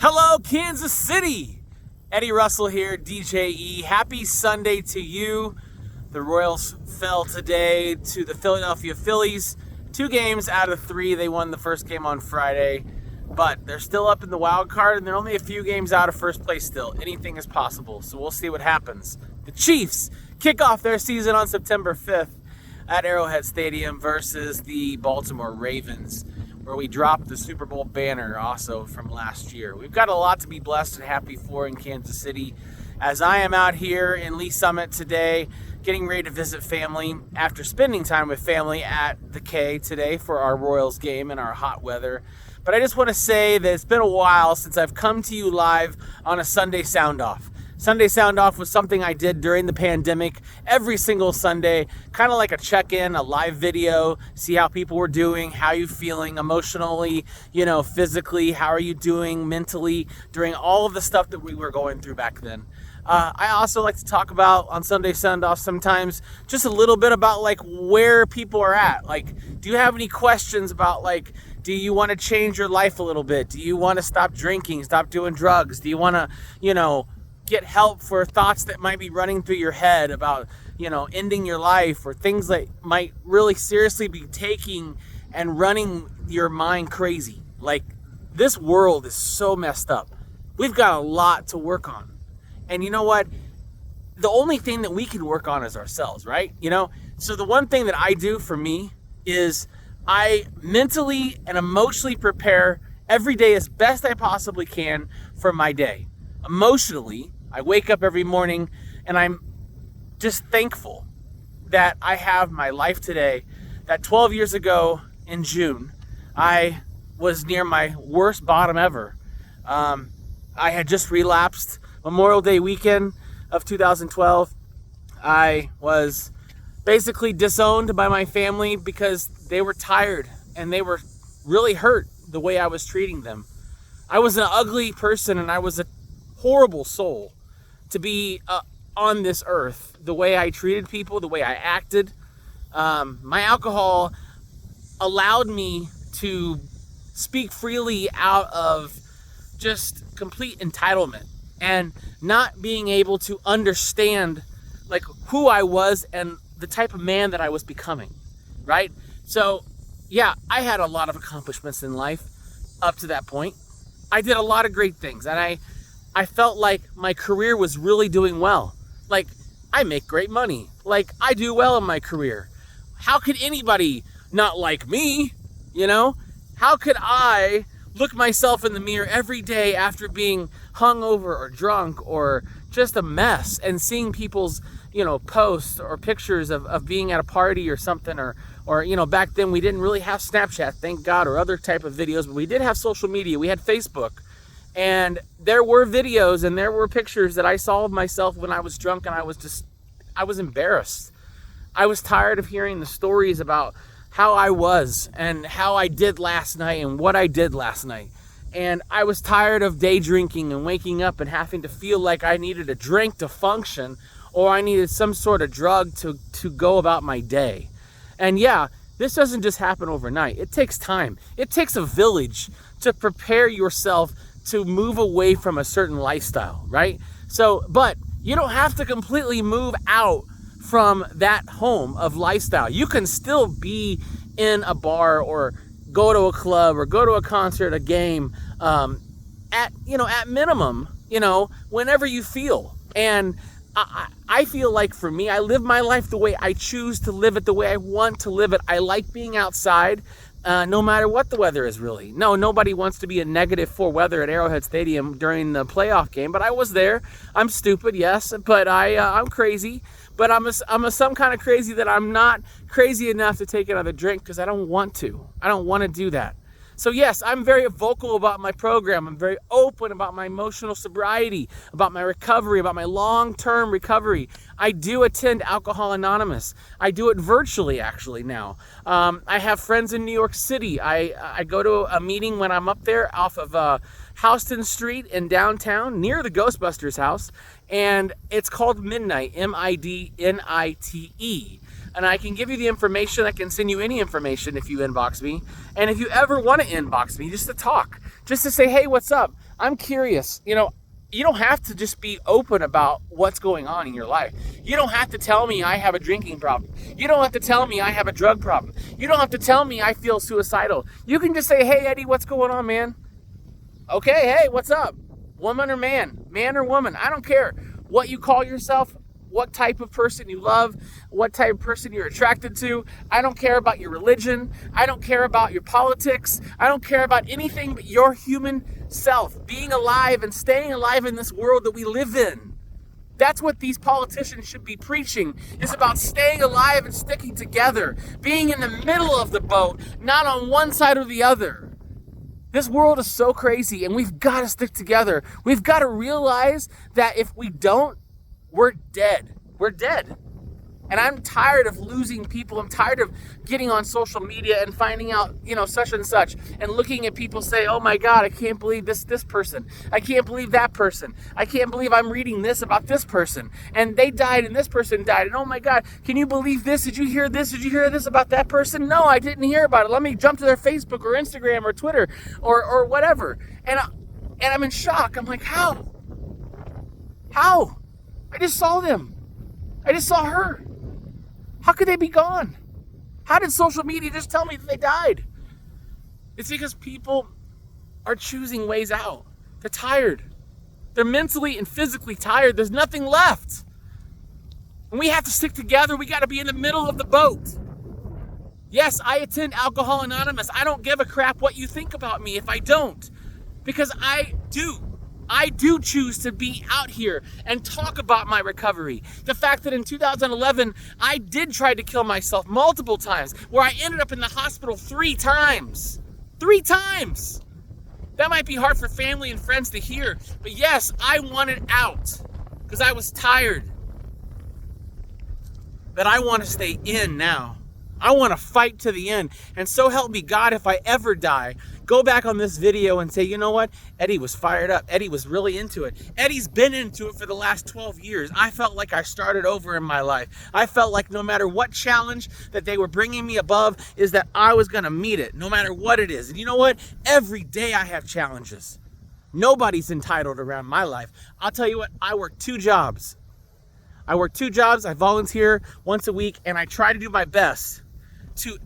Hello, Kansas City! Eddie Russell here, DJE. Happy Sunday to you. The Royals fell today to the Philadelphia Phillies. 2 games out of 3. They won the first game on Friday, but they're still up in the wild card, and they're only a few games out of first place still. Anything is possible, so we'll see what happens. The Chiefs kick off their season on September 5th at Arrowhead Stadium versus the Baltimore Ravens, where we dropped the Super Bowl banner also from last year. We've got a lot to be blessed and happy for in Kansas City, as I am out here in Lee Summit today getting ready to visit family after spending time with family at the K today for our Royals game in our hot weather. But I just want to say that it's been a while since I've come to you live on a Sunday Sound Off. Sunday Sound Off was something I did during the pandemic every single Sunday, kind of like a check-in, a live video, see how people were doing, how you feeling emotionally, physically, how are you doing mentally during all of the stuff that we were going through back then. I also like to talk about on Sunday Sound Off sometimes just a little bit about where people are at. Do you have any questions about do you want to change your life a little bit? Do you want to stop drinking, stop doing drugs? Do you want to, get help for thoughts that might be running through your head about, ending your life, or things that might really seriously be taking and running your mind crazy? This world is so messed up. We've got a lot to work on. And you know what? The only thing that we can work on is ourselves, right? So the one thing that I do for me is I mentally and emotionally prepare every day as best I possibly can for my day. Emotionally, I wake up every morning and I'm just thankful that I have my life today. That 12 years ago in June, I was near my worst bottom ever. I had just relapsed Memorial Day weekend of 2012. I was basically disowned by my family because they were tired and they were really hurt the way I was treating them. I was an ugly person and I was a horrible soul to be on this earth. The way I treated people, the way I acted. My alcohol allowed me to speak freely out of just complete entitlement and not being able to understand who I was and the type of man that I was becoming, right? So yeah, I had a lot of accomplishments in life up to that point. I did a lot of great things, and I felt like my career was really doing well. I make great money. I do well in my career. How could anybody not like me? How could I look myself in the mirror every day after being hungover or drunk or just a mess and seeing people's, posts or pictures of being at a party or something, or back then we didn't really have Snapchat, thank God, or other type of videos, but we did have social media. We had Facebook. And there were videos and there were pictures that I saw of myself when I was drunk, and I was embarrassed. I was tired of hearing the stories about how I was and how I did last night and what I did last night. And I was tired of day drinking and waking up and having to feel like I needed a drink to function, or I needed some sort of drug to go about my day. And yeah, this doesn't just happen overnight. It takes time. It takes a village to prepare yourself to move away from a certain lifestyle, right? But you don't have to completely move out from that home of lifestyle. You can still be in a bar or go to a club or go to a concert, a game, at minimum, whenever you feel. And I feel like for me, I live my life the way I choose to live it, the way I want to live it. I like being outside. No matter what the weather is, really. No, nobody wants to be in -4 weather at Arrowhead Stadium during the playoff game, but I was there. I'm stupid, yes, but I'm crazy. But I'm some kind of crazy that I'm not crazy enough to take another drink because I don't want to. I don't want to do that. So yes, I'm very vocal about my program. I'm very open about my emotional sobriety, about my recovery, about my long-term recovery. I do attend Alcohol Anonymous. I do it virtually, actually, now. I have friends in New York City. I go to a meeting when I'm up there off of Houston Street in downtown, near the Ghostbusters house, and it's called Midnight, MIDNITE. And I can give you the information. I can send you any information if you inbox me. And if you ever want to inbox me, just to talk, just to say, hey, what's up? I'm curious, you don't have to just be open about what's going on in your life. You don't have to tell me I have a drinking problem. You don't have to tell me I have a drug problem. You don't have to tell me I feel suicidal. You can just say, hey, Eddie, what's going on, man? Okay, hey, what's up? Woman or man or woman, I don't care what you call yourself, what type of person you love, what type of person you're attracted to. I don't care about your religion. I don't care about your politics. I don't care about anything but your human self, being alive and staying alive in this world that we live in. That's what these politicians should be preaching, is about staying alive and sticking together, being in the middle of the boat, not on one side or the other. This world is so crazy, and we've got to stick together. We've got to realize that if we don't, we're dead. We're dead. And I'm tired of losing people. I'm tired of getting on social media and finding out, such and such, and looking at people say, oh my God, I can't believe this person. I can't believe that person. I can't believe I'm reading this about this person. And they died and this person died. And oh my God, can you believe this? Did you hear this? Did you hear this about that person? No, I didn't hear about it. Let me jump to their Facebook or Instagram or Twitter or whatever. And I'm in shock. I'm like, how? How? I just saw them. I just saw her. How could they be gone? How did social media just tell me that they died? It's because people are choosing ways out. They're tired. They're mentally and physically tired. There's nothing left. And we have to stick together. We got to be in the middle of the boat. Yes, I attend Alcohol Anonymous. I don't give a crap what you think about me if I don't. Because I do choose to be out here and talk about my recovery. The fact that in 2011, I did try to kill myself multiple times, where I ended up in the hospital 3 times. 3 times. That might be hard for family and friends to hear, but yes, I wanted out because I was tired. But I want to stay in now. I want to fight to the end. And so help me God, if I ever die, go back on this video and say, you know what? Eddie was fired up. Eddie was really into it. Eddie's been into it for the last 12 years. I felt like I started over in my life. I felt like no matter what challenge that they were bringing me above, is that I was going to meet it, no matter what it is. And you know what? Every day I have challenges. Nobody's entitled around my life. I'll tell you what, I work 2 jobs. I volunteer once a week, and I try to do my best to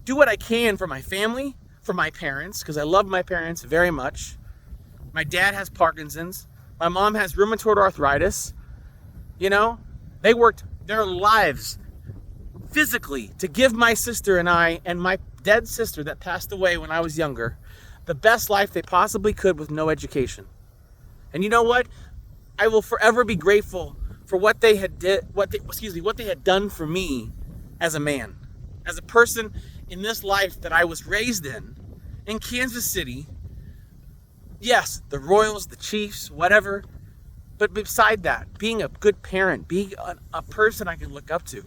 do what I can for my family, for my parents, because I love my parents very much. My dad has Parkinson's. My mom has rheumatoid arthritis. They worked their lives physically to give my sister and I, and my dead sister that passed away when I was younger, the best life they possibly could with no education. And you know what? I will forever be grateful for what they had done for me as a man. As a person in this life that I was raised in Kansas City. Yes, the Royals, the Chiefs, whatever. But beside that, being a good parent, being a person I can look up to.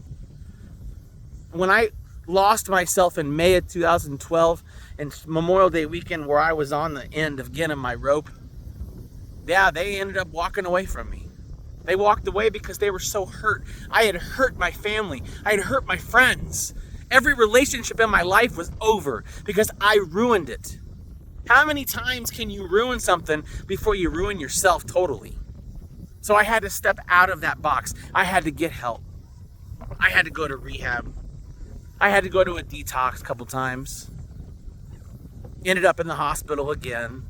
When I lost myself in May of 2012 and Memorial Day weekend, where I was on the end of getting my rope, they ended up walking away from me. They walked away because they were so hurt. I had hurt my family. I had hurt my friends. Every relationship in my life was over because I ruined it. How many times can you ruin something before you ruin yourself totally? So I had to step out of that box. I had to get help. I had to go to rehab. I had to go to a detox a couple times. Ended up in the hospital again.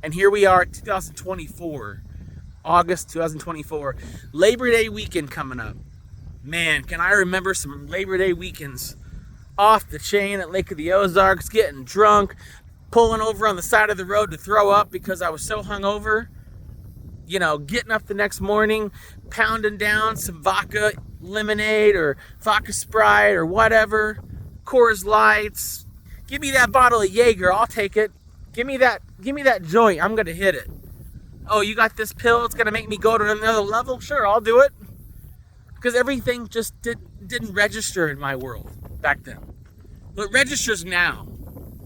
And here we are, 2024, August 2024, Labor Day weekend coming up. Man, can I remember some Labor Day weekends off the chain at Lake of the Ozarks, getting drunk, pulling over on the side of the road to throw up because I was so hungover. Getting up the next morning, pounding down some vodka lemonade or vodka Sprite or whatever, Coors Lights. Give me that bottle of Jaeger, I'll take it. Give me that joint, I'm gonna hit it. Oh, you got this pill, it's gonna make me go to another level? Sure, I'll do it. Because everything just didn't register in my world back then. But it registers now.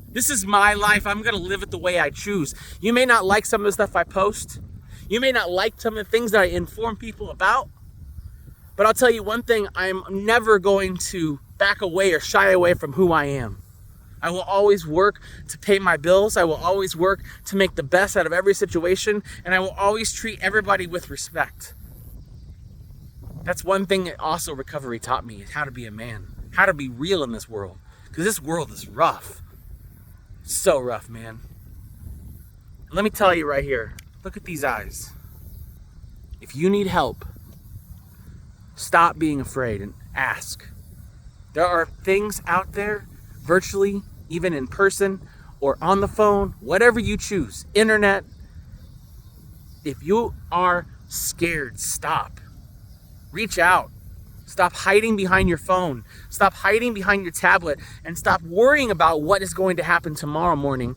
This is my life. I'm going to live it the way I choose. You may not like some of the stuff I post. You may not like some of the things that I inform people about. But I'll tell you one thing. I'm never going to back away or shy away from who I am. I will always work to pay my bills. I will always work to make the best out of every situation. And I will always treat everybody with respect. That's one thing that also recovery taught me, is how to be a man, how to be real in this world. Because this world is rough. So rough, man. Let me tell you right here, look at these eyes. If you need help, stop being afraid and ask. There are things out there, virtually, even in person, or on the phone, whatever you choose, internet. If you are scared, stop. Reach out. Stop hiding behind your phone. Stop hiding behind your tablet, and stop worrying about what is going to happen tomorrow morning,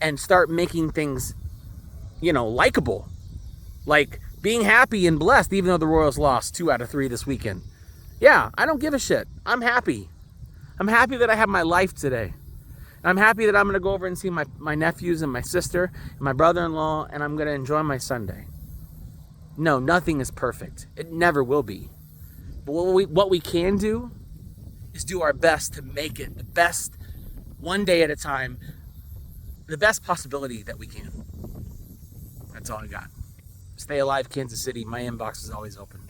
and start making things, likable. Like being happy and blessed, even though the Royals lost 2 out of 3 this weekend. Yeah, I don't give a shit. I'm happy. I'm happy that I have my life today. I'm happy that I'm going to go over and see my nephews and my sister and my brother-in-law, and I'm going to enjoy my Sunday. No, nothing is perfect. It never will be. But what we can do is do our best to make it the best, one day at a time, the best possibility that we can. That's all I got. Stay alive, Kansas City. My inbox is always open.